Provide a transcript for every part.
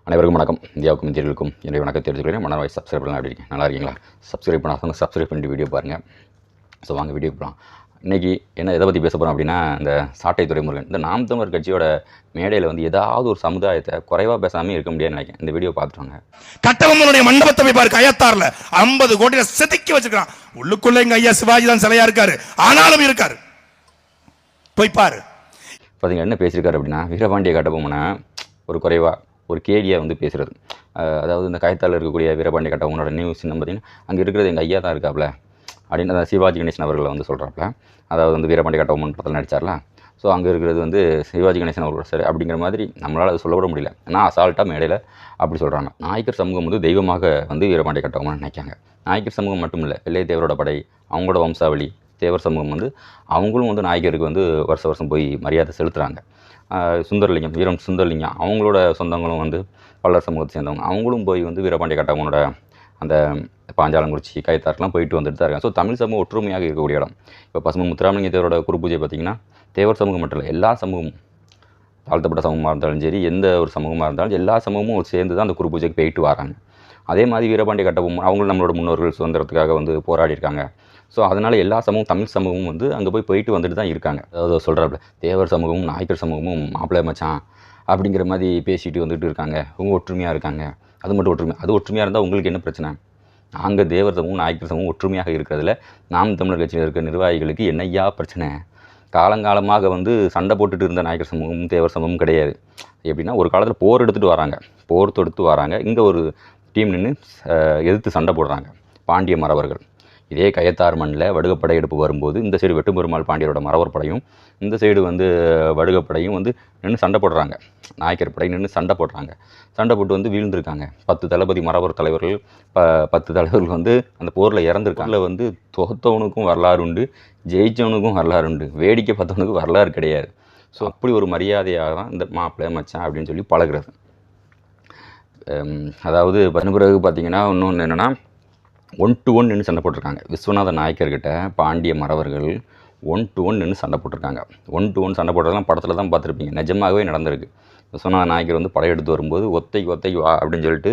அனைவருக்கும் வணக்கம். இந்தியாவுக்கும் இந்தியர்களுக்கும் என்னுடைய வணக்கம் தெரிஞ்சுக்கிறேன். மனவாய் சப்ஸ்கிரைப் பண்ணலாம். எப்படி இருக்கீங்க? நல்லா இருக்கீங்களா? சப்ஸ்கிரைப் பண்ணாதவங்க சப்ஸ்கிரைப் பண்ணிட்டு வீடியோ பாருங்கள். ஸோ வாங்க வீடியோ போகலாம். இன்றைக்கி எதை பற்றி பேச போகிறோம் அப்படின்னா, இந்த சாட்டை துரைமுருகன் இந்த நாம் தமிழர் கட்சியோட மேடையில் ஏதாவது ஒரு சமுதாயத்தை குறைவாக பேசாமல் இருக்க முடியாதுன்னு நினைக்கிறேன். இந்த வீடியோ பார்த்துருவாங்க. கட்டபொம்மனுடைய மண்டபத்தை போய் பாரு, கயத்தார்ல 50 கோடியில செதுக்கி வச்சிருக்கான். உள்ளுக்குள்ள எங்க ஐயா சிவாஜி தான் சிலையா இருக்காரு, ஆனாலும் இருக்காரு, போய் பாரு. பார்த்தீங்கன்னா என்ன பேசியிருக்காரு அப்படின்னா, வீரபாண்டிய கட்டபொம்மனை ஒரு குறைவாக ஒரு கேலியாக பேசுகிறது. அதாவது இந்த கயத்தால் இருக்கக்கூடிய வீரபாண்டிய கட்டபொம்மனோட நியூஸ் பார்த்தீங்கன்னா, அங்கே இருக்கிறது எங்கள் ஐயா தான் இருக்காப்புல அப்படின்னு அந்த சிவாஜி கணேசன் அவர்களை சொல்கிறாப்புல. அதாவது வீரபாண்டிய கட்டபொம்மன் படத்தில் நடித்தார்ல, ஸோ அங்கே இருக்கிறது சிவாஜி கணேசன் அவர்கள் சரி அப்படிங்கிற மாதிரி நம்மளால் அதை சொல்லக்கூட முடியல. ஆனால் அசால்ட்டாக மேடையில் அப்படி சொல்கிறாங்க. நாயக்கர் சமூகம் தெய்வமாக வீரபாண்டிய கட்டபொம்மன் நினைக்காங்க. நாயக்கர் சமூகம் மட்டும் இல்லை, வெள்ளையத்தேவரோட படை, அவங்களோட வம்சாவளி, தேவர் சமூகம் அவங்களும் நாயக்கருக்கு வருஷம் போய் மரியாதை செலுத்துகிறாங்க. சுந்தரலிங்கம், வீரம் சுந்தரலிங்கம் அவங்களோட சொந்தங்களும் பல்லர் சமூகத்தை சேர்ந்தவங்க, அவங்களும் போய் வீரபாண்டிய கட்டபொம்மனோட அந்த பாஞ்சாலங்குறிச்சி, கயத்தாருக்கெலாம் போயிட்டு வந்துட்டு தான் இருக்காங்க. ஸோ தமிழ் சமூகம் ஒற்றுமையாக இருக்கக்கூடிய இடம். இப்போ பசுமன் முத்துராமலிங்க தேவரோட குரு பூஜை பார்த்திங்கன்னா, தேவர் சமூகம் மட்டும் இல்லை, எல்லா சமூகமும், தாழ்த்தப்பட்ட சமூகமாக இருந்தாலும் சரி, எந்த ஒரு சமூகமாக இருந்தாலும் எல்லா சமூகமும் சேர்ந்து தான் அந்த குரு பூஜைக்கு போயிட்டு வராங்க. அதே மாதிரி வீரபாண்டிய கட்டபொம்மன் அவங்களும் நம்மளோட முன்னோர்கள் சுதந்திரத்துக்காக போராடி இருக்காங்க. ஸோ அதனால் எல்லா சமூகம், தமிழ் சமூகமும் அங்கே போயிட்டு வந்துட்டு தான் இருக்காங்க. அதாவது சொல்கிறாப்புல, தேவர் சமூகமும் நாயக்கர் சமூகமும் மாப்பிள்ளை மச்சான் அப்படிங்கிற மாதிரி பேசிட்டு வந்துட்டு இருக்காங்க. அவங்க ஒற்றுமையாக இருக்காங்க. அது மட்டும் ஒற்றுமையாக இருந்தால் உங்களுக்கு என்ன பிரச்சனை? நாங்கள் தேவர் சமூகம் நாயக்கர் சமூகம் ஒற்றுமையாக இருக்கிறதுல நாம் தமிழர் கட்சியில் இருக்கிற நிர்வாகிகளுக்கு என்னையா பிரச்சனை? காலங்காலமாக சண்டை போட்டுட்டு இருந்த நாயக்கர் சமூகமும் தேவர் சமூகமும் கிடையாது. எப்படின்னா, ஒரு காலத்தில் போர் எடுத்துகிட்டு வராங்க, போர் தொடுத்து வராங்க. இங்கே ஒரு டீம் நின்று எதிர்த்து சண்டை போடுறாங்க பாண்டிய மறவர்கள். இதே கயத்தார் மண்ணில் வடுகப்படை எடுப்பு வரும்போது இந்த சைடு வெட்டுப்பெருமாள் பாண்டியரோட மறவர் படையும், இந்த சைடு வடுகப்படையும் நின்று சண்டை போடுறாங்க. நாயக்கர் படை நின்று சண்டை போடுறாங்க. சண்டை போட்டு வீழ்ந்திருக்காங்க. 10 தளபதி மறவர் தலைவர்கள், 10 தலைவர்கள் அந்த போரில் இறந்துருக்காங்க. தோத்தவனுக்கும் வரலாறு உண்டு, ஜெயித்தவனுக்கும் வரலாறு உண்டு, வேடிக்கை பார்த்தவனுக்கு வரலாறு கிடையாது. ஸோ அப்படி ஒரு மரியாதையாக தான் இந்த மாப்பிள்ளை மச்சான் அப்படின்னு சொல்லி பழகிறது. அதாவது பிறகு பார்த்திங்கன்னா இன்னொன்று என்னென்னா, 1 to 1 நின்று சண்டை போட்டிருக்காங்க. விஸ்வநாத நாயக்கர்கிட்ட பாண்டிய மறவர்கள் 1 to 1 நின்று சண்டை போட்டிருக்காங்க. 1 to 1 சண்டை போட்டதெல்லாம் படத்தில் தான் பார்த்துருப்பீங்க. நிஜமாகவே நடந்திருக்கு. விஸ்வநாத நாயக்கர் படையெடுத்து வரும்போது ஒத்தைக்கு வா அப்படின்னு சொல்லிட்டு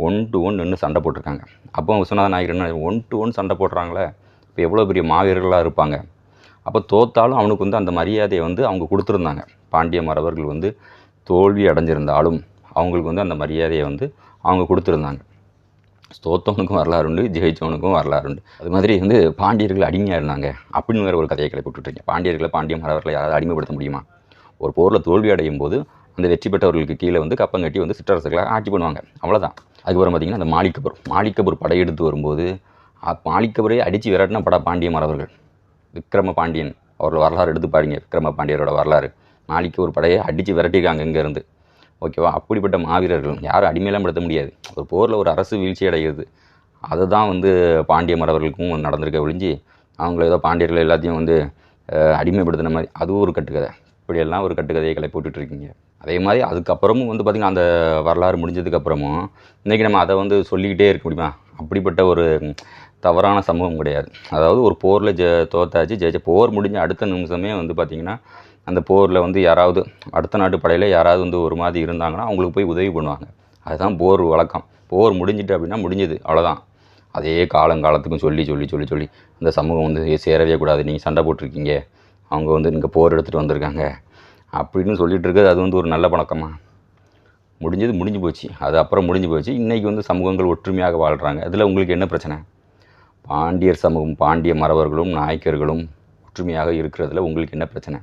1 to 1 நின்று சண்டை போட்டிருக்காங்க. அப்போ விஸ்வநாத நாயக்கர் என்ன 1 to 1 சண்டை போடுறாங்களே, இப்போ எவ்வளோ பெரிய மாவீரர்களாக இருப்பாங்க. அப்போ தோத்தாலும் அவனுக்கு அந்த மரியாதையை அவங்க கொடுத்துருந்தாங்க. பாண்டிய மறவர்கள் தோல்வி அடைஞ்சிருந்தாலும் அவங்களுக்கு அந்த மரியாதையை அவங்க கொடுத்துருந்தாங்க. தோத்தவனுக்கும் வரலாறு உண்டு, ஜெயித்தவனுக்கும் வரலாறு உண்டு. அது மாதிரி பாண்டியர்கள் அடிமையாக இருந்தாங்க அப்படின்னு வேறு ஒரு கதையை கிளப்பி விட்டுருக்கீங்க. பாண்டிய மறவர்களை யாராவது அடிமைப்படுத்த முடியுமா? ஒரு போரில் தோல்வி அடையும் போது அந்த வெற்றி பெற்றவர்களுக்கு கீழே கப்பங்கட்டி சிற்றரசுகளாக ஆட்சி பண்ணுவாங்க, அவ்வளோதான். அதுக்கப்புறம் பார்த்திங்கன்னா, அந்த மாளிகப்பூர் படையெடுத்து வரும்போது மாளிகப்பூரை அடித்து விரட்டின பாண்டிய மறவர்கள். விக்ரம பாண்டியன் அவரோட வரலாறு எடுத்து பாருங்க. விக்ரம பாண்டியரோட வரலாறு, மாளிகப்பூர் படையை அடித்து விரட்டிருக்காங்க இங்கேருந்து. ஓகேவா? அப்படிப்பட்ட மாவீரர்கள் யாரும் அடிமையெல்லாம் படுத்த முடியாது. ஒரு போரில் ஒரு அரசு வீழ்ச்சி அடைகிறது, அதை தான் பாண்டிய மறவர்களுக்கும் நடந்திருக்க ஒழிஞ்சு அவங்கள ஏதோ பாண்டியர்கள் எல்லாத்தையும் அடிமைப்படுத்தின மாதிரி அதுவும் ஒரு கட்டுக்கதை. இப்படியெல்லாம் ஒரு கட்டுக்கதையை கிளப்பி போட்டுட்ருக்கீங்க. அதே மாதிரி அதுக்கப்புறமும் பார்த்திங்கன்னா, அந்த வரலாறு முடிஞ்சதுக்கப்புறமும் இன்றைக்கி நம்ம அதை சொல்லிக்கிட்டே இருக்க முடியுமா? அப்படிப்பட்ட ஒரு தவறான சமூகம் கிடையாது. அதாவது ஒரு போரில் தோத்தாச்சு, ஜெயிச்ச போர் முடிஞ்ச அடுத்த நிமிஷமே பார்த்திங்கன்னா, அந்த போரில் யாராவது அடுத்த நாட்டு படையில் யாராவது ஒரு மாதிரி இருந்தாங்கன்னா அவங்களுக்கு போய் உதவி பண்ணுவாங்க. அதுதான் போர் வழக்கம். போர் முடிஞ்சிட்டு அப்படின்னா முடிஞ்சது, அவ்வளோதான். அதே காலத்துக்கும் சொல்லி அந்த சமூகம் சேரவே கூடாது, நீங்கள் சண்டை போட்டிருக்கீங்க, அவங்க இங்கே போர் எடுத்துகிட்டு வந்திருக்காங்க அப்படின்னு சொல்லிட்டு இருக்கிறது அது ஒரு நல்ல பழக்கமாக? முடிஞ்சு போச்சு. அது அப்புறம் முடிஞ்சு போச்சு. இன்றைக்கி சமூகங்கள் ஒற்றுமையாக வாழ்கிறாங்க. அதில் உங்களுக்கு என்ன பிரச்சனை? பாண்டியர் சமூகம், பாண்டிய மறவர்களும் நாயக்கர்களும் ஒற்றுமையாக இருக்கிறதுல உங்களுக்கு என்ன பிரச்சனை?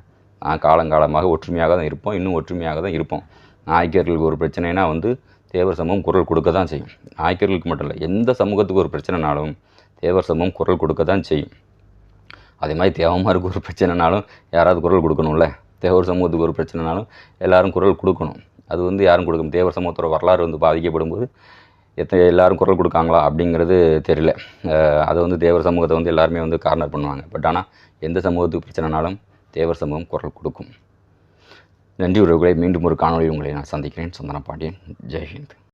காலங்காலமாக ஒற்றுமையாக தான் இருப்போம், இன்னும் ஒற்றுமையாக தான் இருப்போம். நாயக்கர்களுக்கு ஒரு பிரச்சனைனா தேவர் சமூகம் குரல் கொடுக்க தான் செய்யும். நாயக்கர்களுக்கு மட்டும் இல்லை, எந்த சமூகத்துக்கு ஒரு பிரச்சனைனாலும் தேவர் சமூகம் குரல் கொடுக்க தான் செய்யும். அதே மாதிரி தேவமாருக்கு ஒரு பிரச்சனைனாலும் யாராவது குரல் கொடுக்கணும்ல. தேவர் சமூகத்துக்கு ஒரு பிரச்சனைனாலும் எல்லோரும் குரல் கொடுக்கணும். அது யாரும் கொடுக்கணும். தேவர் சமூகத்தோட வரலாறு பாதிக்கப்படும் போது எல்லோரும் குரல் கொடுக்காங்களா அப்படிங்கிறது தெரியல. அதை தேவர் சமூகத்தை எல்லாருமே கார்னர் பண்ணுவாங்க. பட் ஆனால் எந்த சமூகத்துக்கு பிரச்சனைனாலும் தேவர் சமூகம் குரல் கொடுக்கும். நன்றி உறவுகளை. மீண்டும் ஒரு காணொலியில் உங்களை நான் சந்திக்கிறேன். சந்தன பாண்டியன். ஜெய்ஹிந்த்.